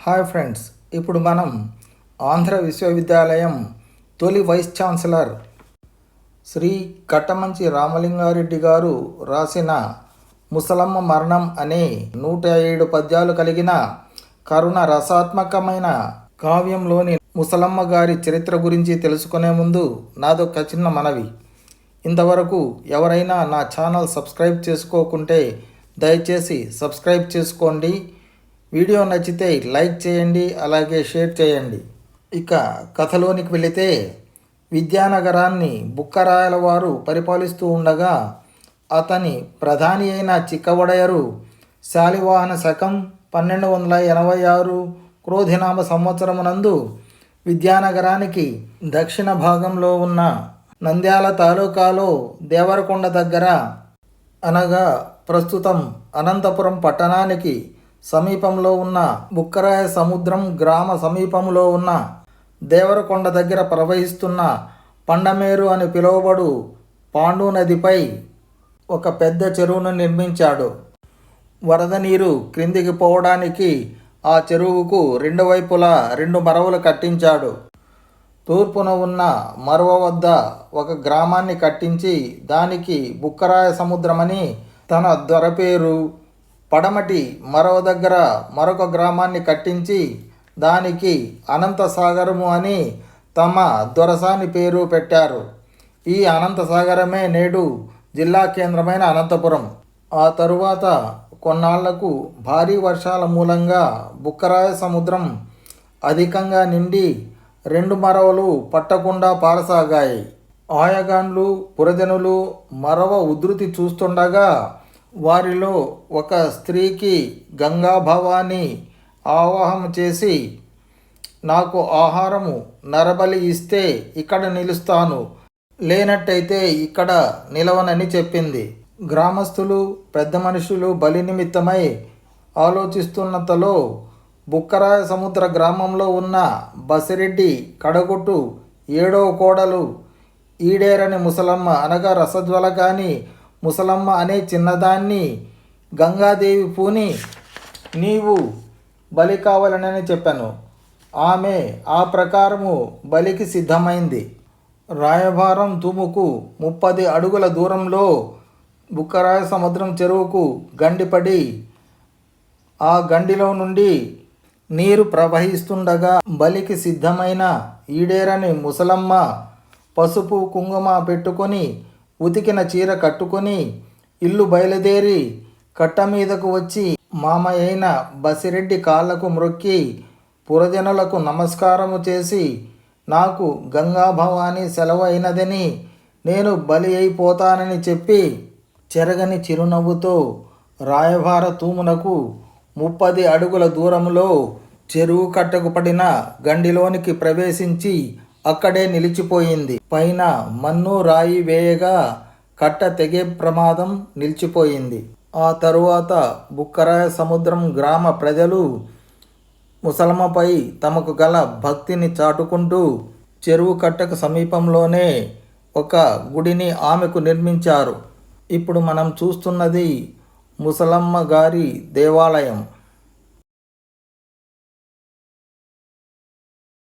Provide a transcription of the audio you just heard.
Hi friends, ఇప్పుడు మనం ఆంధ్ర విశ్వవిద్యాలయం తొలి వైస్ ఛాన్సలర్ శ్రీ కట్టమంచి రామలింగారెడ్డి గారు రాసిన ముసలమ్మ మరణం అనే 107 పద్యాలు కలిగిన కరుణ రసాత్మకమైన కావ్యంలోని ముసలమ్మ గారి చరిత్ర గురించి తెలుసుకునే ముందు నాదొక చిన్న మనవి. ఇంతవరకు ఎవరైనా నా ఛానల్ సబ్స్క్రైబ్ చేసుకోకుంటే దయచేసి సబ్స్క్రైబ్ చేసుకోండి. వీడియో నచ్చితే లైక్ చేయండి, అలాగే షేర్ చేయండి. ఇక కథలోనికి వెళితే, విద్యానగరాన్ని బుక్కరాయల వారు పరిపాలిస్తూ ఉండగా అతని ప్రధాని అయిన చిక్కవడయరు శాలివాహన శకం 1286 క్రోధినామ సంవత్సరమునందు విద్యానగరానికి దక్షిణ భాగంలో ఉన్న నంద్యాల తాలూకాలో దేవరకొండ దగ్గర, అనగా ప్రస్తుతం అనంతపురం పట్టణానికి సమీపంలో ఉన్న బుక్కరాయ సముద్రం గ్రామ సమీపంలో ఉన్న దేవరకొండ దగ్గర ప్రవహిస్తున్న పండమేరు అని పిలువబడు పాండు నదిపై ఒక పెద్ద చెరువును నిర్మించాడు. వరద నీరు క్రిందికి పోవడానికి ఆ చెరువుకు రెండు వైపులా 2 మరవలు కట్టించాడు. తూర్పున ఉన్న మరవ వద్ద ఒక గ్రామాన్ని కట్టించి దానికి బుక్కరాయ సముద్రమని తన దొర పేరు, పడమటి మరవ దగ్గర మరొక గ్రామాన్ని కట్టించి దానికి అనంతసాగరము అని తమ దొరసాని పేరు పెట్టారు. ఈ అనంతసాగరమే నేడు జిల్లా కేంద్రమైన అనంతపురం. ఆ తరువాత కొన్నాళ్లకు భారీ వర్షాల మూలంగా బుక్కరాయ సముద్రం అధికంగా నిండి 2 మరవలు పట్టకుండా పారసాగాయి. ఆయగాండ్లు పురజనులు మరవ ఉధృతి చూస్తుండగా వారిలో ఒక స్త్రీకి గంగా భవాని ఆవాహం చేసి, నాకు ఆహారము నరబలి ఇస్తే ఇక్కడ నిలుస్తాను, లేనట్టయితే ఇక్కడ నిలవనని చెప్పింది. గ్రామస్తులు పెద్ద మనుషులు బలి నిమిత్తమై ఆలోచిస్తున్నంతలో బుక్కరాయ సముద్ర గ్రామంలో ఉన్న బసిరెడ్డి కడగొట్టు 7వ కోడలు ఈడేరని ముసలమ్మ, అనగా రసజ్వల కాని ముసలమ్మ అనే చిన్నదాన్ని గంగాదేవి పూని నీవు బలి కావాలనని చెప్పాను. ఆమె ఆ ప్రకారము బలికి సిద్ధమైంది. రాయభారం తూముకు 30 అడుగుల దూరంలో బుక్కరాయ సముద్రం చెరువుకు గండిపడి ఆ గండిలో నుండి నీరు ప్రవహిస్తుండగా బలికి సిద్ధమైన ఈడేరని ముసలమ్మ పసుపు కుంకుమ పెట్టుకొని ఉతికిన చీర కట్టుకొని ఇల్లు బయలుదేరి కట్ట మీదకు వచ్చి మామయ్యైన బసిరెడ్డి కాళ్లకు మ్రొక్కి పురజనులకు నమస్కారము చేసి, నాకు గంగా భవాని సెలవు అయినదని నేను బలి అయిపోతానని చెప్పి చెరగని చిరునవ్వుతో రాయభార తూమునకు 30 అడుగుల దూరంలో చెరువు కట్టకు పడిన గండిలోనికి ప్రవేశించి అక్కడే నిలిచిపోయింది. పైన మన్ను రాయి వేయగా కట్ట తెగే ప్రమాదం నిలిచిపోయింది. ఆ తరువాత బుక్కరాయ సముద్రం గ్రామ ప్రజలు ముసలమ్మపై తమకు గల భక్తిని చాటుకుంటూ చెరువు కట్టకు సమీపంలోనే ఒక గుడిని ఆమెకు నిర్మించారు. ఇప్పుడు మనం చూస్తున్నది ముసలమ్మ గారి దేవాలయం.